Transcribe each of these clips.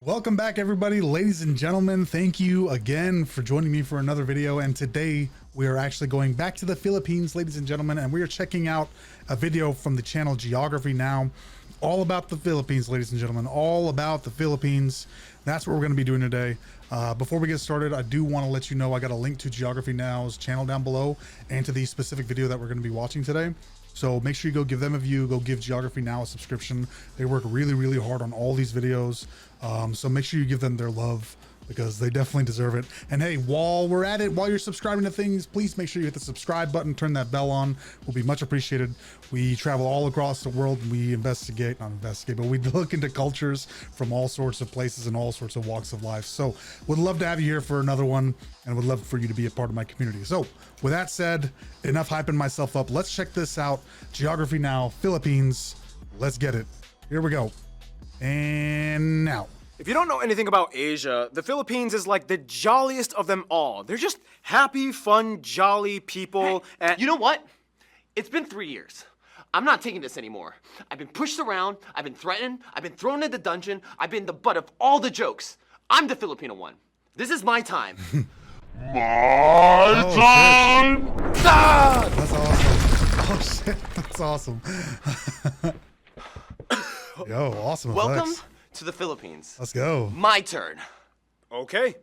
Welcome back, everybody, ladies and gentlemen. Thank you again for joining me for another video. And today we are actually going back to the Philippines, ladies and gentlemen, and we are checking out a video from the channel Geography Now, all about the Philippines, ladies and gentlemen, all about the Philippines. That's what we're going to be doing today. Before we get started, I do want to let you know I got a link to Geography Now's channel down below and to the specific video that we're going to be watching today. So make sure you go give them a view, go give Geography Now a subscription. They work really, really hard on all these videos. So make sure you give them their love because they definitely deserve it. And hey, while we're at it, while you're subscribing to things, please make sure you hit the subscribe button, turn that bell on. Will be much appreciated. We travel all across the world and we not investigate, but we look into cultures from all sorts of places and all sorts of walks of life. So would love to have you here for another one and would love for you to be a part of my community. So with that said, enough hyping myself up. Let's check this out. Geography Now, Philippines. Let's get it. Here we go. And now. If you don't know anything about Asia, the Philippines is like the jolliest of them all. They're just happy, fun, jolly people. And you know what? It's been 3 years. I'm not taking this anymore. I've been pushed around, I've been threatened, I've been thrown in the dungeon, I've been the butt of all the jokes. I'm the Filipino one. This is my time. My time! Ah! That's awesome. Oh shit, that's awesome. Yo, awesome. Welcome effects. to the Philippines. Let's go. My turn. okay.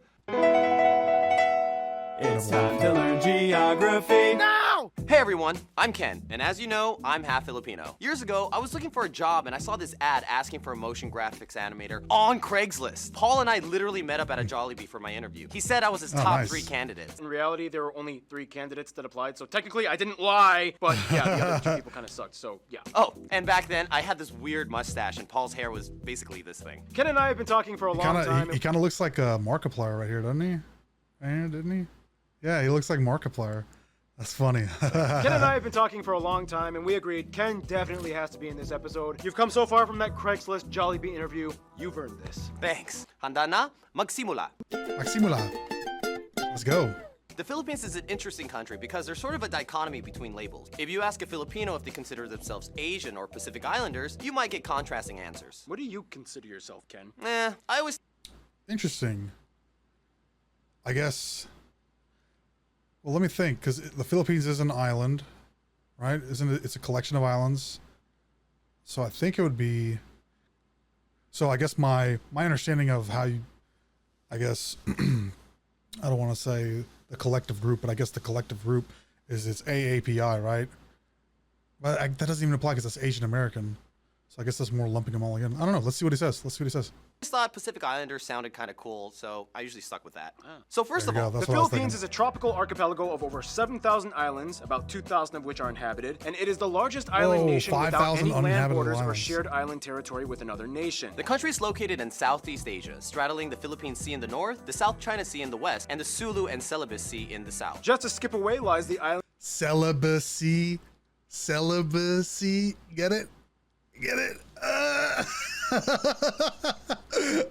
It's time to learn geography. Now! Hey everyone, I'm Ken, and as you know, I'm half Filipino. Years ago, I was looking for a job and I saw this ad asking for a motion graphics animator on Craigslist. Paul and I literally met up at a Jollibee for my interview. He said I was his top nice. 3 candidates. In reality, there were only 3 candidates that applied, so technically I didn't lie, but yeah, the other 2 people kind of sucked, so yeah. Oh, and back then, I had this weird mustache and Paul's hair was basically this thing. Ken and I have been talking for a long time. He kind of looks like a Markiplier right here, doesn't he? And didn't he? Yeah, he looks like Markiplier. That's funny. Ken and I have been talking for a long time, and we agreed Ken definitely has to be in this episode. You've come so far from that Craigslist Jollibee interview. You've earned this. Thanks. Handa na? Magsimula. Maximula. Let's go. The Philippines is an interesting country because there's sort of a dichotomy between labels. If you ask a Filipino if they consider themselves Asian or Pacific Islanders, you might get contrasting answers. What do you consider yourself, Ken? I always... Interesting. I guess... Well, let me think, because the Philippines is an island, right? Isn't it? It's a collection of islands. So I think it would be... So I guess my understanding of how you... I guess... I don't want to say the collective group, but I guess the collective group is it's AAPI, right? But that doesn't even apply because that's Asian American. So I guess that's more lumping them all again. I don't know. Let's see what he says. Let's see what he says. thought Pacific Islanders sounded kind of cool, so I usually stuck with that. So first of all, the Philippines is a tropical archipelago of over 7,000 islands, about 2,000 of which are inhabited, and it is the largest island nation without any land borders or shared island territory with another nation. The country is located in Southeast Asia, straddling the Philippine Sea in the north, the South China Sea in the west, and the Sulu and Celebes Sea in the south. Just to skip away lies the island... Celibacy. Get it? Get it?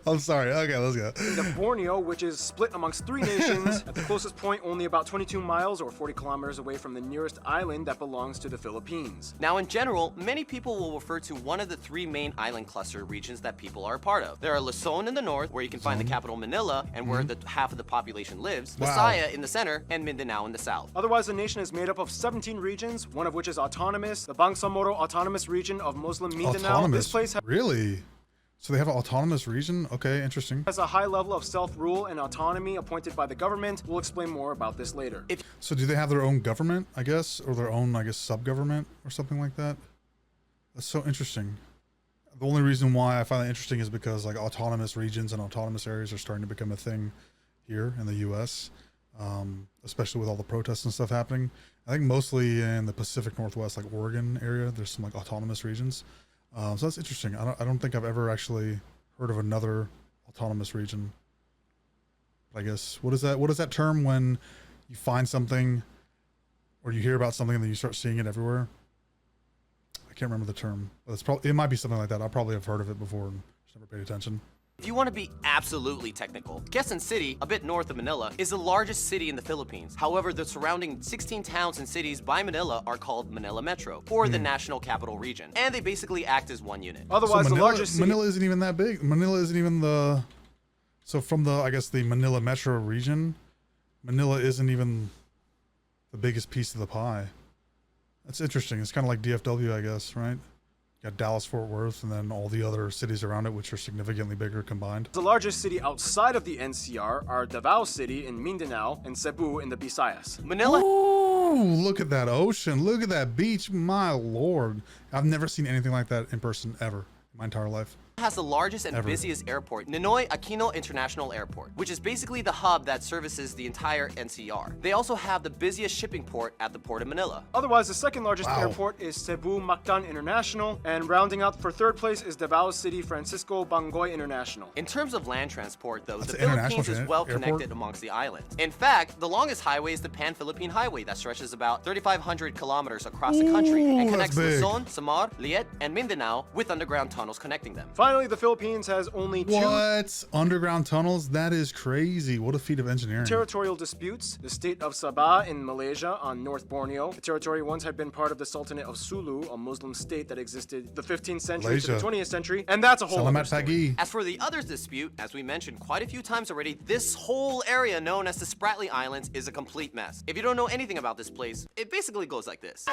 I'm sorry. Okay, let's go. The Borneo, which is split amongst 3 nations, at the closest point only about 22 miles or 40 kilometers away from the nearest island that belongs to the Philippines. Now, in general, many people will refer to one of the 3 main island cluster regions that people are a part of. There are Luzon in the north, where you can find the capital Manila, and where the half of the population lives, Visaya in the center, and Mindanao in the south. Otherwise, the nation is made up of 17 regions, one of which is autonomous, the Bangsamoro Autonomous Region of Muslim Mindanao. Autonomous? This place Really? So they have an autonomous region? Okay, interesting. has a high level of self-rule and autonomy appointed by the government. We'll explain more about this later. So do they have their own government, I guess, or their own, I guess, sub-government or something like that? That's so interesting. The only reason why I find that interesting is because like autonomous regions and autonomous areas are starting to become a thing here in the US, especially with all the protests and stuff happening. I think mostly in the Pacific Northwest, like Oregon area, there's some like autonomous regions. So that's interesting. I don't think I've ever actually heard of another autonomous region. I guess, what is that term when you find something or you hear about something and then you start seeing it everywhere? I can't remember the term. But it might be something like that. I probably have heard of it before and just never paid attention. If you want to be absolutely technical, Quezon City, a bit north of Manila, is the largest city in the Philippines. However, the surrounding 16 towns and cities by Manila are called Manila Metro, or the National Capital Region, and they basically act as one unit. Otherwise, So the largest city... Manila isn't even that big. Manila isn't even the So from the, I guess, the Manila metro region, Manila isn't even the biggest piece of the pie. That's interesting. It's kind of like DFW, I guess, right? You got Dallas, Fort Worth, and then all the other cities around it, which are significantly bigger combined. The largest city outside of the NCR are Davao City in Mindanao and Cebu in the Visayas. Manila. Ooh, look at that ocean. Look at that beach. My Lord. I've never seen anything like that in person ever in my entire life. Has the largest and busiest airport, Ninoy Aquino International Airport, which is basically the hub that services the entire NCR. They also have the busiest shipping port at the Port of Manila. Otherwise, the second largest airport is Cebu Mactan International, and rounding out for third place is Davao City Francisco Bangoy International. In terms of land transport, though, the Philippines is well connected amongst the islands. In fact, the longest highway is the Pan-Philippine Highway that stretches about 3,500 kilometers across the country and connects Luzon, Samar, Liet, and Mindanao with underground tunnels connecting them. Finally, the Philippines has only two underground tunnels? That is crazy. What a feat of engineering. Territorial disputes. The state of Sabah in Malaysia on North Borneo. The territory once had been part of the Sultanate of Sulu, a Muslim state that existed the 15th century to the 20th century, and that's a whole other story. As for the others dispute, as we mentioned quite a few times already, this whole area known as the Spratly Islands is a complete mess. If you don't know anything about this place, it basically goes like this.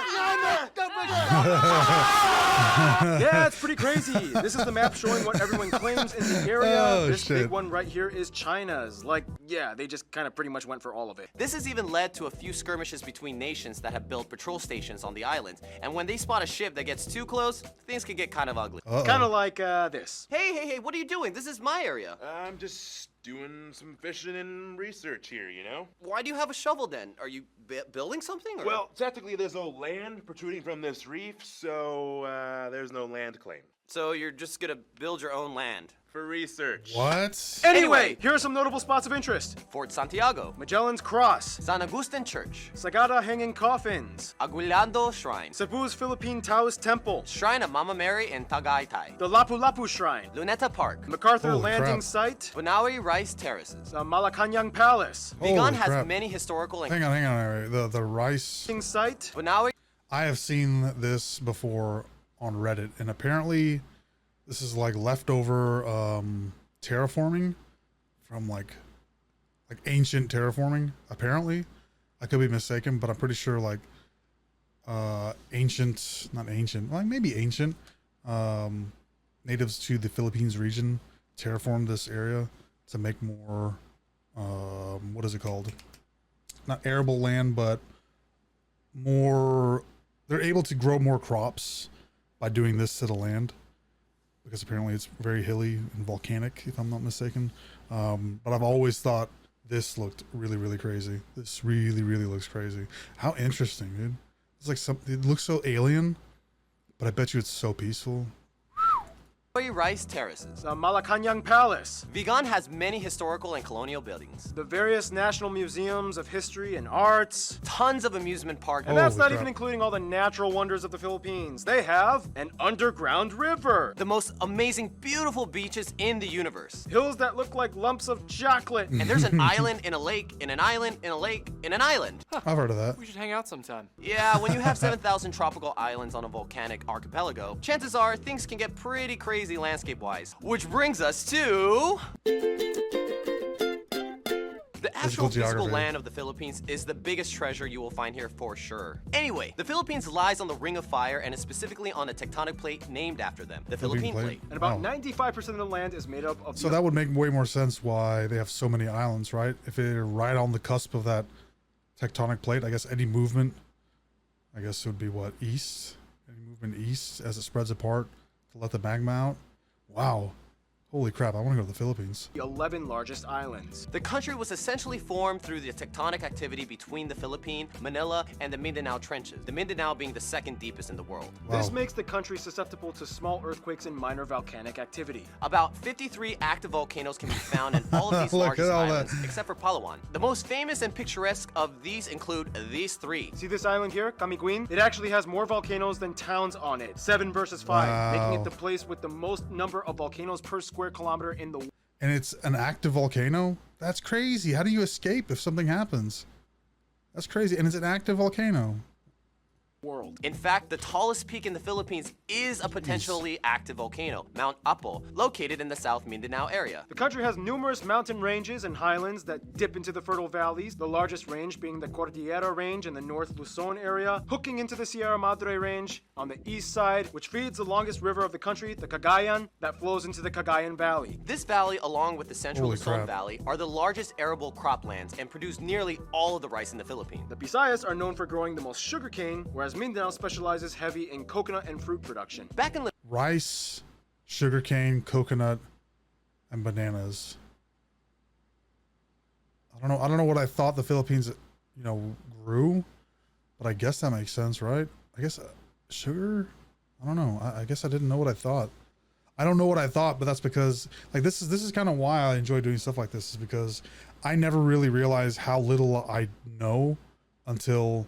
Yeah, it's pretty crazy. This is the map showing what everyone claims in the area. This big one right here is China's. Like, yeah, they just kind of pretty much went for all of it. This has even led to a few skirmishes between nations that have built patrol stations on the islands. And when they spot a ship that gets too close, things can get kind of ugly. Kind of like this. Hey, what are you doing? This is my area. I'm just doing some fishing and research here, you know? Why do you have a shovel then? Are you building something? Or? Well, technically there's no land protruding from this reef, so there's no land claim. So you're just gonna build your own land? For research. What? Anyway, here are some notable spots of interest. Fort Santiago, Magellan's Cross, San Agustin Church, Sagada Hanging Coffins, Aguinaldo Shrine, Cebu's Philippine Taoist Temple, Shrine of Mama Mary in Tagaytay, the Lapu-Lapu Shrine, Luneta Park, MacArthur Holy Landing crap. Site, Banaue Rice Terraces. the Malacanang Palace, Vigan has crap. many historical and Hang on. The rice. Site. Banaue. I have seen this before on Reddit, and apparently this is like leftover terraforming from like ancient terraforming. Apparently, I could be mistaken, but I'm pretty sure like not ancient, like maybe ancient natives to the Philippines region terraformed this area to make more what is it called? Not arable land, but more. They're able to grow more crops by doing this to the land, because apparently it's very hilly and volcanic, if I'm not mistaken. But I've always thought this looked really, really crazy. This really, really looks crazy. How interesting, dude. It's like something, it looks so alien, but I bet you it's so peaceful. Rice Terraces. The Malacanang Palace, Vigan has many historical and colonial buildings. the various national museums of history and arts, Tons of amusement parks. and that's Holy not crap. even including all the natural wonders of the Philippines. They have an underground river, The most amazing, beautiful beaches in the universe. hills that look like lumps of chocolate, And there's an island in a lake, in an island, in a lake, in an island. I've heard of that. We should hang out sometime. Yeah, when you have 7,000 tropical islands on a volcanic archipelago, chances are things can get pretty crazy landscape-wise. Which brings us to... The actual physical geography. land of the Philippines is the biggest treasure you will find here for sure. Anyway, the Philippines lies on the Ring of Fire and is specifically on a tectonic plate named after them, the Philippine Plate. and about Wow. 95% of the land is made up of So that would make way more sense why they have so many islands, right? If they're right on the cusp of that tectonic plate, I guess any movement, I guess it would be what, east? Any movement east as it spreads apart to let the magma out? Wow. Holy crap, I want to go to the Philippines. the 11 largest islands. The country was essentially formed through the tectonic activity between the Philippine, Manila, and the Mindanao Trenches, the Mindanao being the second deepest in the world. Wow. This makes the country susceptible to small earthquakes and minor volcanic activity. About 53 active volcanoes can be found in all of these Look largest at all islands, that. except for Palawan. The most famous and picturesque of these include these three. See this island here, Camiguin? It actually has more volcanoes than towns on it. 7 versus 5, making Wow. it the place with the most number of volcanoes per square kilometer in the And it's an active volcano? That's crazy. How do you escape if something happens? That's crazy. And it's an active volcano. world. In fact, the tallest peak in the Philippines is a potentially active volcano, Mount Apo, located in the South Mindanao area. The country has numerous mountain ranges and highlands that dip into the fertile valleys, the largest range being the Cordillera Range in the North Luzon area, hooking into the Sierra Madre Range on the east side, which feeds the longest river of the country, the Cagayan, that flows into the Cagayan Valley. This valley, along with the Central Holy Luzon crap. Valley, are the largest arable croplands and produce nearly all of the rice in the Philippines. The Visayas are known for growing the most sugarcane, whereas Mindanao specializes heavy in coconut and fruit production. Back in Rice, sugarcane, coconut, and bananas. I don't know what I thought the Philippines, grew, but I guess that makes sense, right? I guess sugar. I don't know. I guess I didn't know what I thought. I don't know what I thought, but that's because this is kind of why I enjoy doing stuff like this, is because I never really realized how little I know until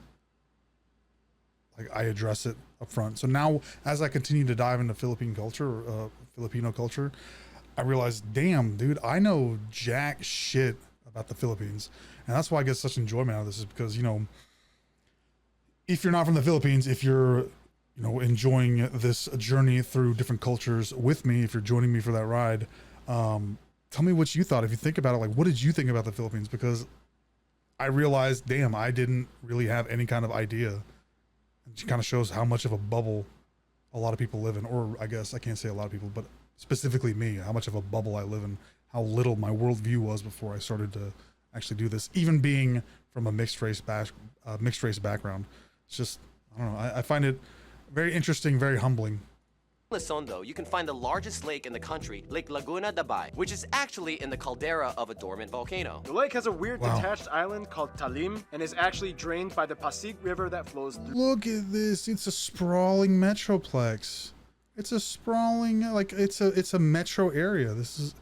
I address it up front. So now, as I continue to dive into Filipino culture, I realize, damn, dude, I know jack shit about the Philippines. And that's why I get such enjoyment out of this, is because, if you're not from the Philippines, if you're, enjoying this journey through different cultures with me, if you're joining me for that ride, tell me what you thought. If you think about it, what did you think about the Philippines? Because I realized, damn, I didn't really have any kind of idea. It kind of shows how much of a bubble a lot of people live in, or I guess I can't say a lot of people, but specifically me, how much of a bubble I live in, how little my worldview was before I started to actually do this, even being from a mixed race background. It's just, I don't know. I find it very interesting, very humbling. Luzon, though, you can find the largest lake in the country, Lake Laguna de Bay, which is actually in the caldera of a dormant volcano. The lake has a weird detached island called Talim and is actually drained by the Pasig River that flows through. Look at this. It's a sprawling metroplex. It's a sprawling, it's a metro area. It's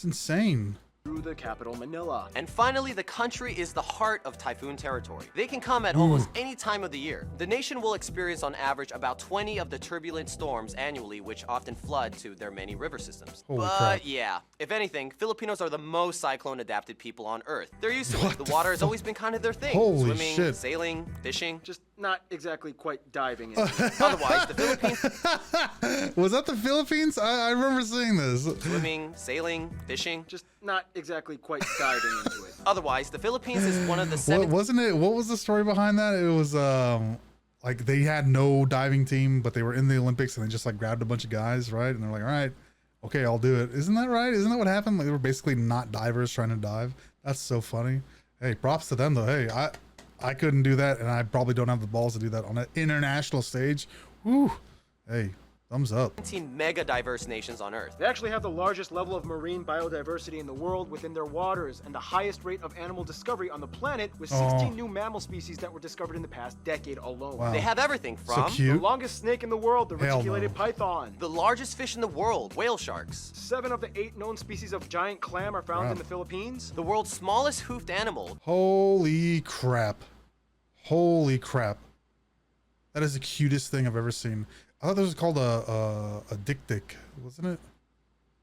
insane. Through the capital, Manila. And finally, the country is the heart of typhoon territory. They can come at almost any time of the year. The nation will experience on average about 20 of the turbulent storms annually, which often flood to their many river systems. Holy but crap. yeah, if anything, Filipinos are the most cyclone-adapted people on Earth. They're used to it. The water has always been kind of their thing. Holy Swimming, shit. sailing, fishing. Just not exactly quite diving into it. Otherwise, the Philippines... Was that the Philippines? I remember seeing this. Swimming, sailing, fishing. Just not exactly quite diving into it. Otherwise, the Philippines is one of the 7... Wasn't it? What was the story behind that? It was they had no diving team, but they were in the Olympics and they just grabbed a bunch of guys, right? And they're like, all right, okay, I'll do it. Isn't that right? Isn't that what happened? They were basically not divers trying to dive. That's so funny. Hey, props to them though. Hey, I couldn't do that, and I probably don't have the balls to do that on an international stage. Woo. Hey, thumbs up. 17 mega diverse nations on Earth. They actually have the largest level of marine biodiversity in the world within their waters and the highest rate of animal discovery on the planet, with 16 new mammal species that were discovered in the past decade alone. Wow. They have everything So from The cute. longest snake in the world, the Hell reticulated no. python. the largest fish in the world, whale sharks, 7 of the 8 known species of giant clam are found Wow. in the Philippines. the world's smallest hoofed animal, Holy crap. Holy crap. That is the cutest thing I've ever seen. I thought this was called a dick, wasn't it?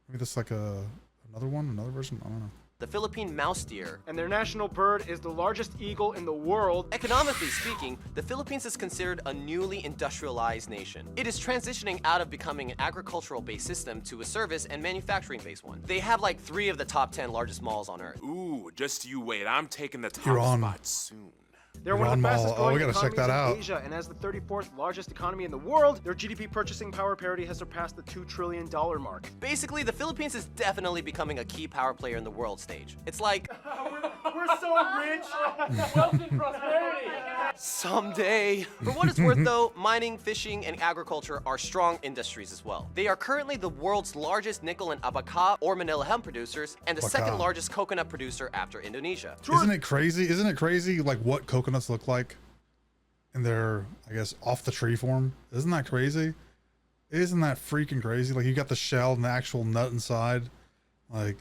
Maybe that's another version? I don't know. the Philippine mouse deer. And their national bird is the largest eagle in the world. Economically speaking, the Philippines is considered a newly industrialized nation. It is transitioning out of becoming an agricultural-based system to a service and manufacturing-based one. They have 3 of the top 10 largest malls on Earth. Ooh, just you wait. I'm taking the top You're on. spot soon. They're one of the Iran fastest Mall. Oh, growing we gotta check economies that in out. Asia, and as the 34th largest economy in the world, their GDP purchasing power parity has surpassed the $2 trillion mark. Basically, the Philippines is definitely becoming a key power player in the world stage. It's like, We're so rich! Wealth and prosperity! someday. For what it's worth though, mining, fishing, and agriculture are strong industries as well. They are currently the world's largest nickel and abaca or Manila hemp producers, and the Abaca. second largest coconut producer after Indonesia. Isn't it crazy? Isn't it crazy what coconuts look like in their, I guess, off the tree form? Isn't that crazy? Isn't that freaking crazy? You got the shell and the actual nut inside. A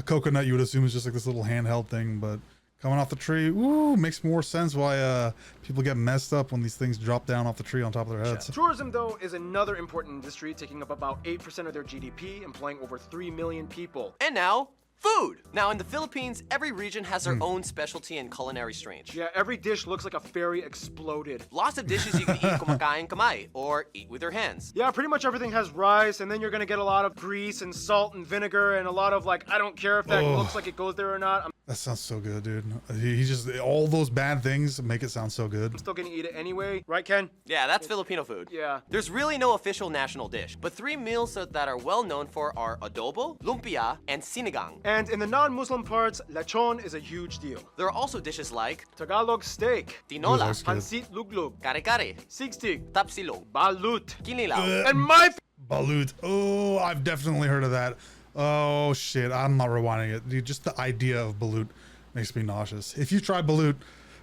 coconut you would assume is just this little handheld thing, but coming off the tree, ooh, makes more sense why people get messed up when these things drop down off the tree on top of their heads. Tourism, though, is another important industry, taking up about 8% of their GDP, employing over 3 million people. And now, Food! Now, in the Philippines, every region has their own specialty and culinary strange. Yeah, every dish looks like a fairy exploded. Lots of dishes you can eat kumakain kamay, or eat with your hands. Yeah, pretty much everything has rice, and then you're gonna get a lot of grease and salt and vinegar and a lot of like, I don't care if that looks like it goes there or not. That sounds so good, dude. He just, all those bad things make it sound so good. I'm still gonna eat it anyway. Right, Ken? Yeah, that's Filipino food. Yeah. There's really no official national dish, but 3 meals that are well known for are adobo, lumpia, and sinigang. And in the non-Muslim parts, lechon is a huge deal. There are also dishes like Tagalog steak, tinola, Those are good. pansit luglug, kare-kare, sigsig, tapsilog, balut, kinilaw. and my Balut. Oh, I've definitely heard of that. Oh shit, I'm not rewinding it. Dude, just the idea of balut makes me nauseous. If you try balut,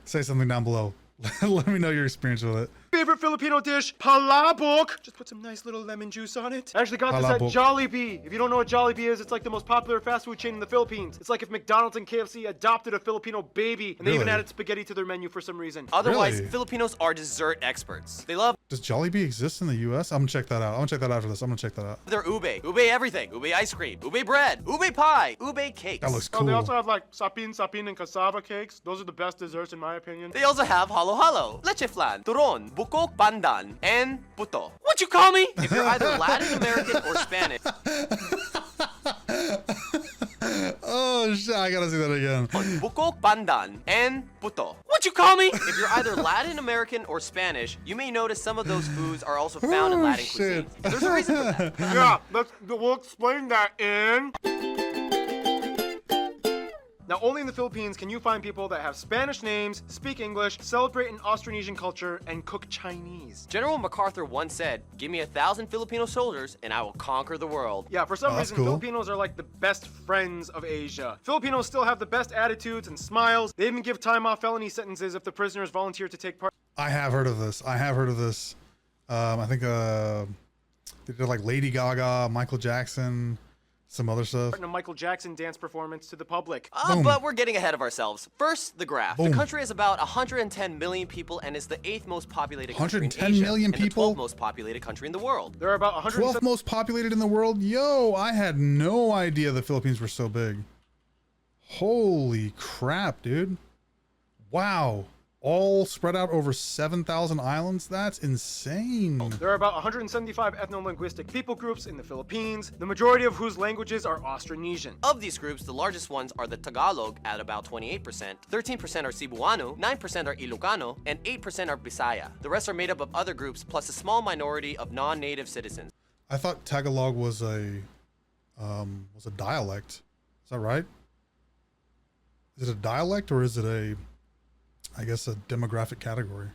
say something down below. Let me know your experience with it. favorite Filipino dish, palabok. Just put some nice little lemon juice on it. I actually got this at Palabok. Jollibee. If you don't know what Jollibee is, it's like the most popular fast food chain in the Philippines. It's like if McDonald's and KFC adopted a Filipino baby, and they even Really? added spaghetti to their menu for some reason. Otherwise, Really? Filipinos are dessert experts. They love Does Jollibee exist in the US? I'm gonna check that out. I'm gonna check that out after this. I'm gonna check that out. their ube, ube everything, ube ice cream, ube bread, ube pie, ube cakes. That looks Oh, they cool. also have like sapin, and cassava cakes. Those are the best desserts in my opinion. They also have halo-halo, leche flan, turon, bukok, pandan, and puto. What you call me? If you're either Latin American or Spanish, Oh shit, I gotta see that again. bukok, pandan, and puto. What you call me? If you're either Latin American or Spanish, you may notice some of those foods are also found in Oh, Latin shit. cuisine. And there's a reason for that. Yeah, we'll explain that in. Now, only in the Philippines can you find people that have Spanish names, speak English, celebrate an Austronesian culture, and cook Chinese. General MacArthur once said, "Give me 1,000 Filipino soldiers and I will conquer the world." Yeah, for some Oh, that's reason, cool. Filipinos are like the best friends of Asia. Filipinos still have the best attitudes and smiles. They even give time off felony sentences if the prisoners volunteer to take part. I have heard of this. I have heard of this. I think they did like Lady Gaga, Michael Jackson, some other stuff. In a Michael Jackson dance performance to the public. Boom. But we're getting ahead of ourselves. First, the graph. Boom. The country has about 110 million people and is the 8th most populated country in 110 Asia, million and the people? 12th most populated country in the world. There are about 12th 170 most populated in the world? Yo, I had no idea the Philippines were so big. Holy crap, dude. Wow. All spread out over 7,000 islands? That's insane. There are about 175 ethno-linguistic people groups in the Philippines, the majority of whose languages are Austronesian. Of these groups, the largest ones are the Tagalog at about 28%, 13% are Cebuano, 9% are Ilocano, and 8% are Bisaya. The rest are made up of other groups plus a small minority of non-native citizens. I thought Tagalog was a dialect. Is that right? Is it a dialect or is it I guess a demographic category?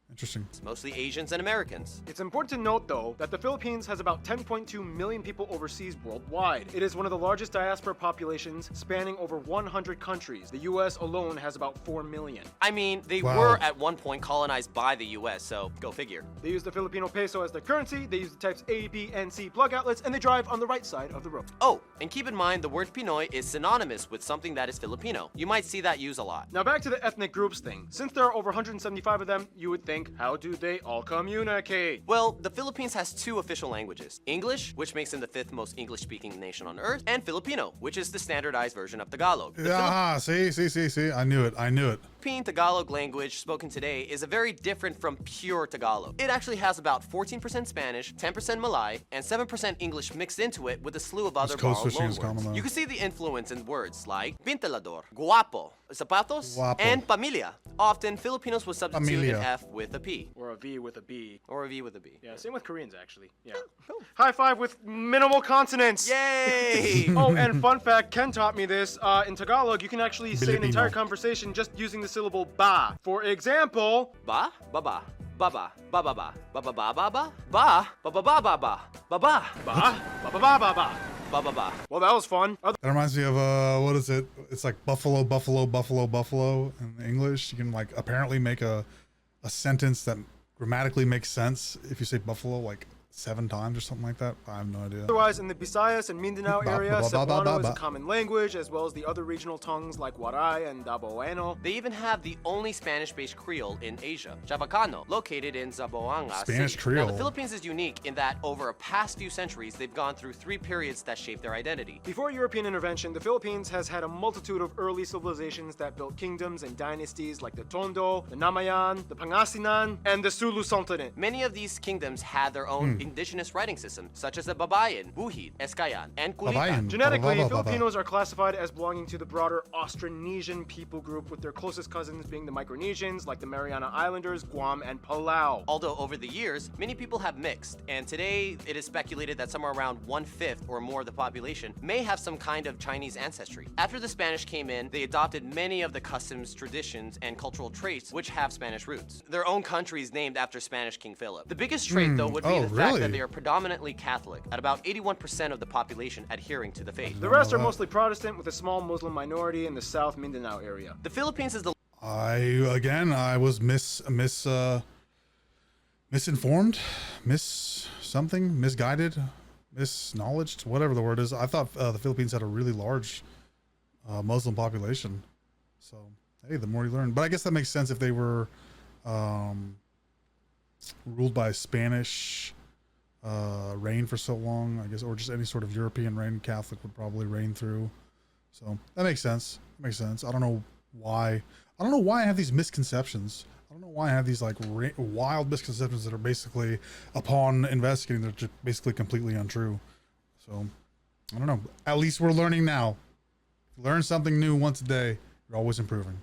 Interesting. It's mostly Asians and Americans. It's important to note, though, that the Philippines has about 10.2 million people overseas worldwide. It is one of the largest diaspora populations, spanning over 100 countries. The US alone has about 4 million. I mean, they Wow. were at one point colonized by the US, so go figure. They use the Filipino peso as their currency, they use the types A, B, and C plug outlets, and they drive on the right side of the road. Oh, and keep in mind the word Pinoy is synonymous with something that is Filipino. You might see that used a lot. Now back to the ethnic groups thing. Since there are over 175 of them, you would think, how do they all communicate? Well, the Philippines has 2 official languages. English, which makes them the 5th most English-speaking nation on Earth, and Filipino, which is the standardized version of Tagalog. The Ah, see. I knew it. Philippine Tagalog language spoken today is a very different from pure Tagalog. It actually has about 14% Spanish, 10% Malay, and 7% English mixed into it with a slew of other code borrowed switching is loanwords. common, though. You can see the influence in words like pintelador, guapo, zapatos, Guapo. and familia. Often, Filipinos will substitute Familia. an F with a P. Or a V with a B. Or a V with a B. Yeah, same with Koreans, actually. Yeah. High five with minimal consonants. Yay! Oh, and fun fact, Ken taught me this. In Tagalog, you can actually say an Filipino. entire conversation just using the syllable ba. For example, Ba, ba ba, ba ba, ba ba ba, ba ba ba ba ba, ba ba ba ba ba ba, ba ba, ba, ba ba ba ba ba. ba ba ba. Well, that was fun. That reminds me of what is it? It's like buffalo in English. You can like apparently make a sentence that grammatically makes sense if you say buffalo like 7 times or something like that. I have no idea. Otherwise, in the Visayas and Mindanao area, Ba, ba, ba, ba, ba, Cebuano is ba. a common language, as well as the other regional tongues like Waray and Daboeno. They even have the only Spanish-based Creole in Asia, Chavacano, located in Zamboanga Spanish City. Creole. Now, the Philippines is unique in that over a past few centuries, they've gone through 3 periods that shape their identity. Before European intervention, the Philippines has had a multitude of early civilizations that built kingdoms and dynasties like the Tondo, the Namayan, the Pangasinan, and the Sulu Sultanate. Many of these kingdoms had their own indigenous writing system, such as the Babayan, Buhid, Eskayan, and Kulitan. Babayan. Genetically, Ba, ba, ba, ba, ba. Filipinos are classified as belonging to the broader Austronesian people group, with their closest cousins being the Micronesians, like the Mariana Islanders, Guam, and Palau. Although over the years, many people have mixed, and today it is speculated that somewhere around 1/5 or more of the population may have some kind of Chinese ancestry. After the Spanish came in, they adopted many of the customs, traditions, and cultural traits which have Spanish roots. Their own country is named after Spanish King Philip. The biggest trait, though, would be the fact that they are predominantly Catholic, at about 81% of the population adhering to the faith. The rest are mostly Protestant, with a small Muslim minority in the South Mindanao area. The Philippines is the I was misinformed, misguided, misknowledged, whatever the word is. I thought the Philippines had a really large Muslim population. So, hey, the more you learn. But I guess that makes sense if they were ruled by Spanish reign for so long, I guess, or just any sort of European reign. Catholic would probably reign through. So that makes sense. Makes sense. I don't know why I have these misconceptions. I don't know why I have these like wild misconceptions that are basically, upon investigating, they're just basically completely untrue. So I don't know. At least we're learning now. Learn something new once a day. You're always improving.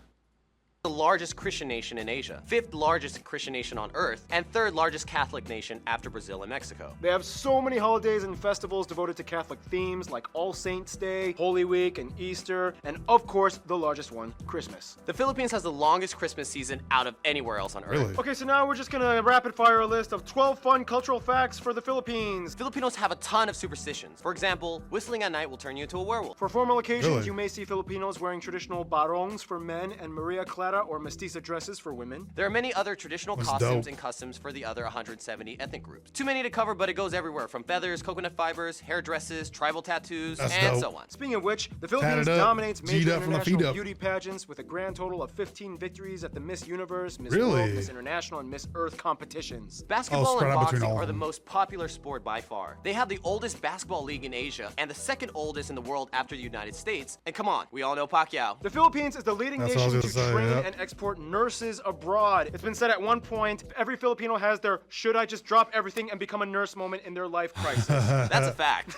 largest Christian nation in Asia, 5th largest Christian nation on Earth, and 3rd largest Catholic nation after Brazil and Mexico. They have so many holidays and festivals devoted to Catholic themes like All Saints Day, Holy Week, and Easter, and of course, the largest one, Christmas. The Philippines has the longest Christmas season out of anywhere else on Earth. Really? Okay, so now we're just gonna rapid fire a list of 12 fun cultural facts for the Philippines. Filipinos have a ton of superstitions. For example, whistling at night will turn you into a werewolf. For formal occasions, Really? you may see Filipinos wearing traditional barongs for men and Maria Clara or mestiza dresses for women. There are many other traditional That's costumes dope. and customs for the other 170 ethnic groups. Too many to cover, but it goes everywhere from feathers, coconut fibers, hair dresses, tribal tattoos, That's and dope. so on. Speaking of which, the Philippines Tatted up, dominates G'd major up from the feet international up. beauty pageants with a grand total of 15 victories at the Miss Universe, Miss Really? World, Miss International, and Miss Earth competitions. Basketball spread and out between boxing all are of the them. most popular sport by far. They have the oldest basketball league in Asia and the 2nd oldest in the world after the United States. And come on, we all know Pacquiao. The Philippines is the leading That's what I nation was to gonna say, train yep. and export nurses abroad. It's been said at one point, every Filipino has their should I just drop everything and become a nurse moment in their life crisis. That's a fact.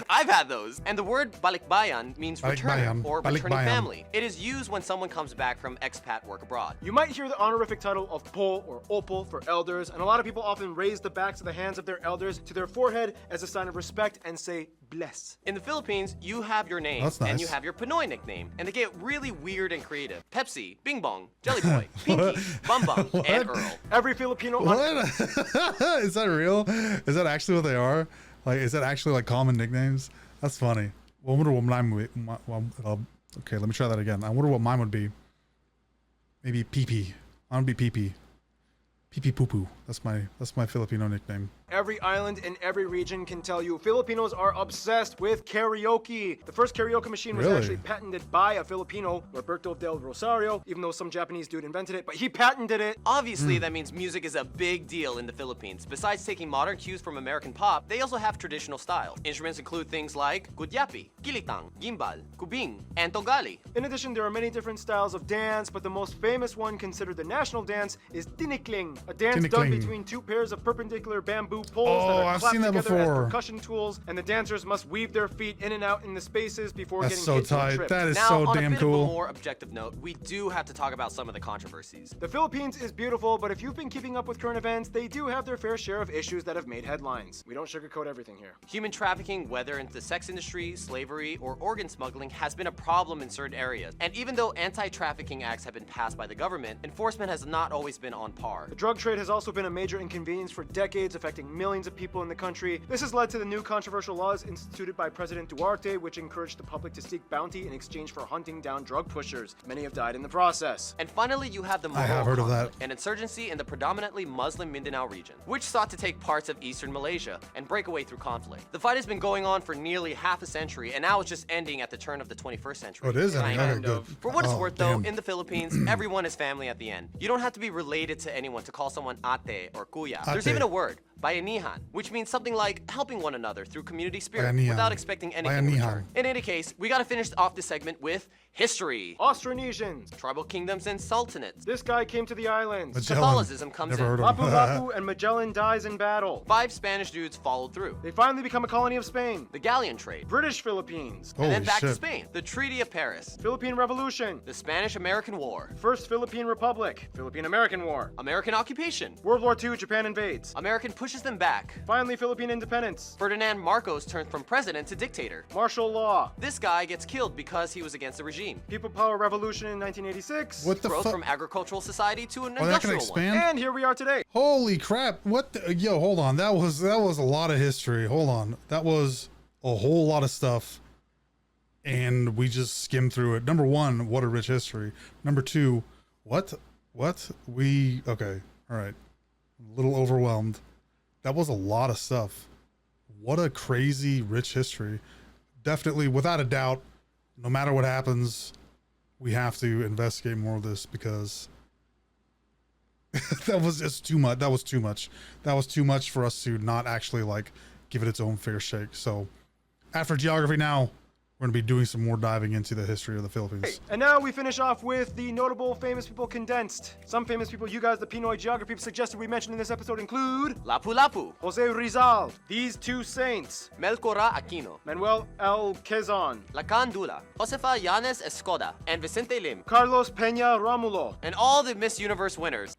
I've had those. And the word balikbayan means return Balikbayan. or returning Balikbayan. family. It is used when someone comes back from expat work abroad. You might hear the honorific title of po or opo for elders, and a lot of people often raise the backs of the hands of their elders to their forehead as a sign of respect and say bless. In the Philippines, you have your name That's and nice. you have your Pinoy nickname, and they get really weird and creative. Pepsi, Bing Bong, Jelly Boy, Pinky, Bum Bum, and What? Earl. Every Filipino What? Is that real? Is that actually what they are? Like, is that actually like common nicknames? That's funny. Well, I wonder what mine would be. Okay, let me try that again. I wonder what mine would be. Maybe Pee-Pee. I'm gonna be Pee-Pee. Pee-Pee Poo-Poo. That's my Filipino nickname. Every island in every region can tell you Filipinos are obsessed with karaoke. The first karaoke machine was Really? actually patented by a Filipino, Roberto del Rosario, even though some Japanese dude invented it, but he patented it. Obviously, that means music is a big deal in the Philippines. Besides taking modern cues from American pop, they also have traditional styles. Instruments include things like gudyapi, kilitang, gimbal, kubing, and togali. In addition, there are many different styles of dance, but the most famous one considered the national dance is tinikling, a dance done Tinikling. between two pairs of perpendicular bamboo poles Oh, that are I've clapped seen that together as before. percussion tools, and the dancers must weave their feet in and out in the spaces before That's getting so hit to a tight. trip. That is Now, so on damn a bit of a cool. more objective note, we do have to talk about some of the controversies. The Philippines is beautiful, but if you've been keeping up with current events, they do have their fair share of issues that have made headlines. We don't sugarcoat everything here. Human trafficking, whether into the sex industry, slavery, or organ smuggling, has been a problem in certain areas. And even though anti-trafficking acts have been passed by the government, enforcement has not always been on par. The drug trade has also been a major inconvenience for decades, affecting on millions of people in the country. This has led to the new controversial laws instituted by President Duarte, which encouraged the public to seek bounty in exchange for hunting down drug pushers. Many have died in the process. And finally, you have the I have heard of that. an insurgency in the predominantly Muslim Mindanao region, which sought to take parts of eastern Malaysia and break away through conflict. The fight has been going on for nearly half a century, and now it's just ending at the turn of the 21st century. Oh, it is ending. Kind Okay, of. good. For what it's Oh, worth, damn. though, in the Philippines, everyone is family at the end. You don't have to be related to anyone to call someone ate or kuya. There's Ate. even a word, bayanihan, which means something like helping one another through community spirit Bayanihan. without expecting anything in Bayanihan. return. In any case, we gotta finish off this segment with history. Austronesians. Tribal kingdoms and sultanates. This guy came to the islands. Magellan. Catholicism comes Never in. heard of him. Lapu-Lapu and Magellan dies in battle. 5 Spanish dudes followed through. They finally become a colony of Spain. The galleon trade. British Philippines. And then Holy back to shit. Spain. The Treaty of Paris. Philippine Revolution. The Spanish-American War. First Philippine Republic. Philippine-American War. American occupation. World War II, Japan invades. American pushes them back. Finally, Philippine independence. Ferdinand Marcos turns from president to dictator. Martial law. This guy gets killed because he was against the regime. People Power Revolution in 1986. What the Growth fuck? from agricultural society to an Oh, that can industrial one. expand? And here we are today. Holy crap. What the, yo, hold on. That was a lot of history. Hold on. That was a whole lot of stuff. And we just skimmed through it. Number one, what a rich history. Number two, what? Okay. All right. A little overwhelmed. That was a lot of stuff. What a crazy rich history. Definitely, without a doubt, no matter what happens, we have to investigate more of this because that was just too much. That was too much. That was too much for us to not actually like give it its own fair shake. So after geography now, we're going to be doing some more diving into the history of the Philippines. And now we finish off with the notable famous people condensed. Some famous people you guys, the Pinoy geography suggested we mention in this episode include Lapu-Lapu. Jose Rizal, these two saints, Melchora Aquino. Manuel L. Quezon, Lacan Dula. Josefa Yanes Escoda. And Vicente Lim. Carlos Peña Romulo. And all the Miss Universe winners.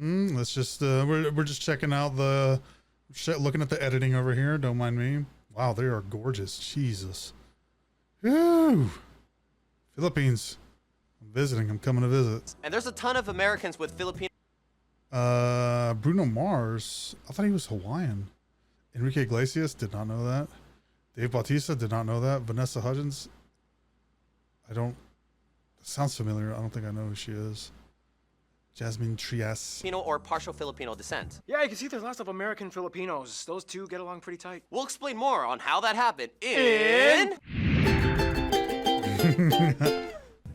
Let's just, we're just checking out looking at the editing over here. Don't mind me. Wow, they are gorgeous. Jesus. Whew. Philippines. I'm visiting. I'm coming to visit. And there's a ton of Americans with Filipino Bruno Mars. I thought he was Hawaiian. Enrique Iglesias. Did not know that. Dave Bautista. Did not know that. Vanessa Hudgens. That sounds familiar. I don't think I know who she is. Jasmine Trias. or partial Filipino descent. Yeah, you can see there's lots of American Filipinos. Those two get along pretty tight. We'll explain more on how that happened in...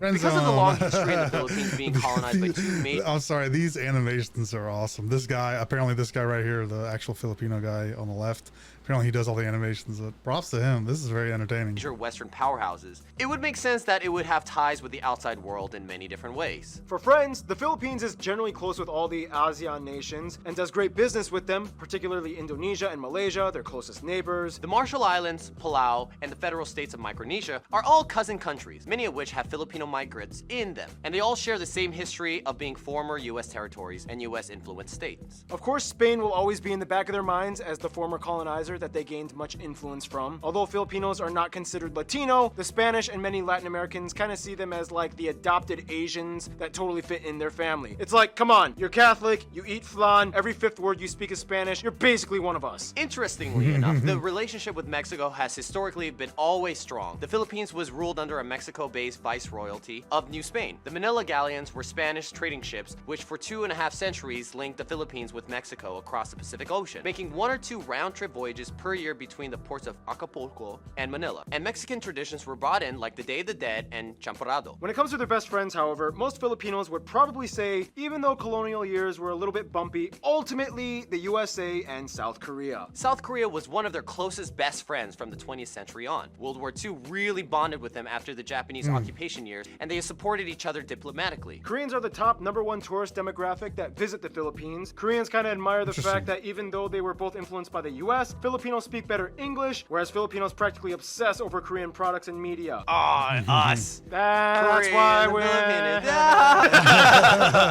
Because of the long history in the Philippines being colonized by two major... I'm sorry, these animations are awesome. This guy right here, the actual Filipino guy on the left, apparently he does all the animations. Props to him. This is very entertaining. major Western powerhouses, it would make sense that it would have ties with the outside world in many different ways. For friends, the Philippines is generally close with all the ASEAN nations and does great business with them, particularly Indonesia and Malaysia, their closest neighbors. The Marshall Islands, Palau, and the federal states of Micronesia are all cousin countries, many of which have Filipino migrants in them, and they all share the same history of being former U.S. territories and U.S.-influenced states. Of course, Spain will always be in the back of their minds as the former colonizer that they gained much influence from. Although Filipinos are not considered Latino, the Spanish and many Latin Americans kind of see them as like the adopted Asians that totally fit in their family. It's like, come on, you're Catholic, you eat flan, every fifth word you speak is Spanish, you're basically one of us. Interestingly enough, the relationship with Mexico has historically been always strong. The Philippines was ruled under a Mexico-based viceroyalty of New Spain. The Manila galleons were Spanish trading ships, which for 2.5 centuries linked the Philippines with Mexico across the Pacific Ocean, making 1 or 2 round-trip voyages per year between the ports of Acapulco and Manila. And Mexican traditions were brought in like the Day of the Dead and Champorado. When it comes to their best friends, however, most Filipinos would probably say, even though colonial years were a little bit bumpy, ultimately the USA and South Korea. South Korea was one of their closest best friends from the 20th century on. World War II really bonded with them after the Japanese occupation years, and they supported each other diplomatically. Koreans are the top #1 tourist demographic that visit the Philippines. Koreans kind of admire the fact that even though they were both influenced by the US, Philippines Filipinos speak better English, whereas Filipinos practically obsess over Korean products and media. Us. That's Korean why and we're... Filipinos.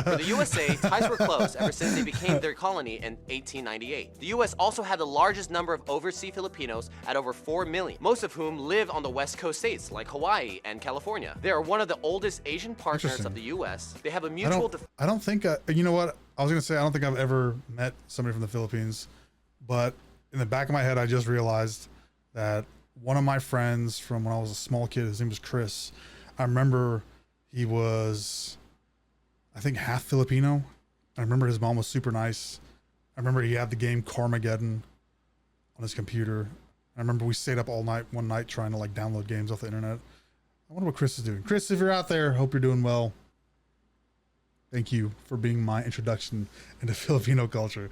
For the USA, ties were close ever since they became their colony in 1898. The US also had the largest number of overseas Filipinos at over 4 million, most of whom live on the West Coast states like Hawaii and California. They are one of the oldest Asian partners of the US. They have a mutual... I don't think, you know what? I was going to say, I don't think I've ever met somebody from the Philippines, but in the back of my head, I just realized that one of my friends from when I was a small kid, his name was Chris. I remember he was, I think, half Filipino. I remember his mom was super nice. I remember he had the game Carmageddon on his computer. I remember we stayed up all night one night trying to like download games off the internet. I wonder what Chris is doing. Chris, if you're out there, hope you're doing well. Thank you for being my introduction into Filipino culture.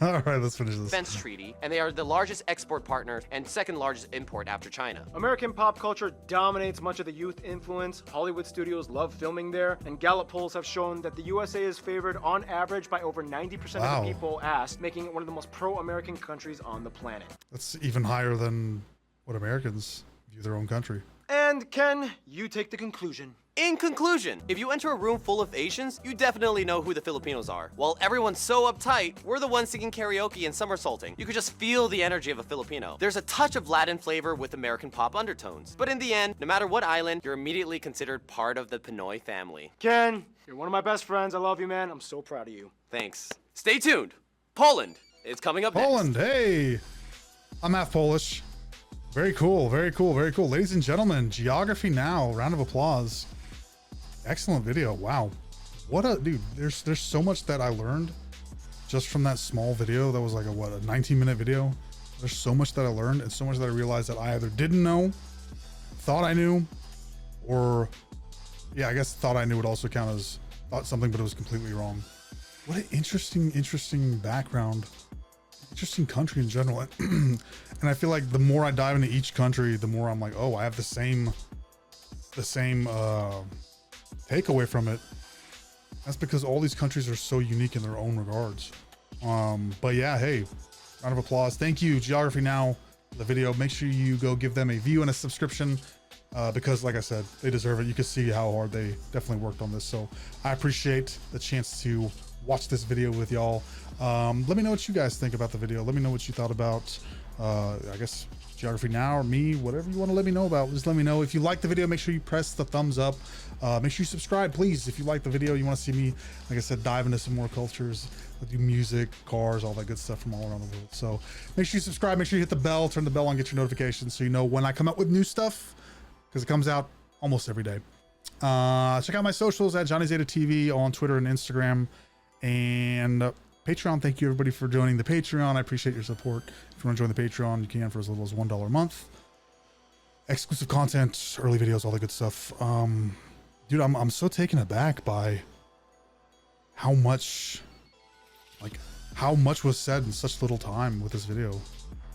All right, let's finish this. Defense treaty, and they are the largest export partner and second largest import after China. American pop culture dominates much of the youth influence. Hollywood studios love filming there, and Gallup polls have shown that the USA is favored on average by over 90% of the people asked, making it one of the most pro-American countries on the planet. That's even higher than what Americans view their own country. And Ken, you take the conclusion. In conclusion, if you enter a room full of Asians, you definitely know who the Filipinos are. While everyone's so uptight, we're the ones singing karaoke and somersaulting. You could just feel the energy of a Filipino. There's a touch of Latin flavor with American pop undertones. But in the end, no matter what island, you're immediately considered part of the Pinoy family. Ken, you're one of my best friends. I love you, man. I'm so proud of you. Thanks. Stay tuned. Poland is coming up Poland, next. hey! I'm half Polish. Very cool, very cool, very cool. Ladies and gentlemen, Geography Now, round of applause. Excellent video. Wow. What a dude. There's so much that I learned just from that small video. That was like a 19-minute video. There's so much that I learned and so much that I realized that I either didn't know, thought I knew, or yeah, I guess thought I knew would also count as thought something, but it was completely wrong. What an interesting background. Interesting country in general. And I feel like the more I dive into each country, the more I'm like, oh, I have the same takeaway from it. That's because all these countries are so unique in their own regards. But yeah, hey, round of applause. Thank you, Geography Now, for the video. Make sure you go give them a view and a subscription because like I said, they deserve it. You can see how hard they definitely worked on this. So I appreciate the chance to watch this video with y'all. Let me know what you guys think about the video. Let me know what you thought about, I guess, Geography Now or me, whatever you want to let me know about. Just let me know. If you like the video, make sure you press the thumbs up. Make sure you subscribe, please. If you like the video, you want to see me, like I said, dive into some more cultures. I do music, cars, all that good stuff from all around the world. So make sure you subscribe. Make sure you hit the bell, turn the bell on, get your notifications so you know when I come out with new stuff, because it comes out almost every day. Check out my socials at jonnyzetatv on Twitter and Instagram. And Patreon, thank you everybody for joining the Patreon. I appreciate your support. If you want to join the Patreon, you can for as little as $1 a month. Exclusive content, early videos, all that good stuff. Dude, I'm so taken aback by how much was said in such little time with this video.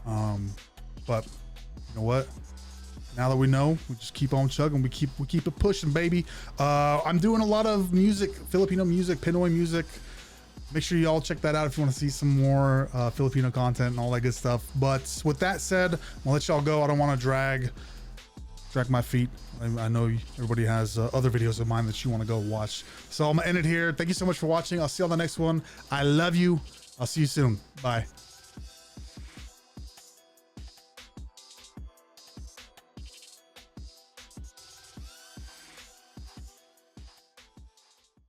But you know what? Now that we know, we just keep on chugging. We keep it pushing, baby. I'm doing a lot of music, Filipino music, Pinoy music. Make sure you all check that out if you want to see some more Filipino content and all that good stuff. But with that said, I'll let y'all go. I don't want to drag my feet. I know everybody has other videos of mine that you want to go watch. So I'm gonna end it here. Thank you so much for watching. I'll see you on the next one. I love you. I'll see you soon. Bye.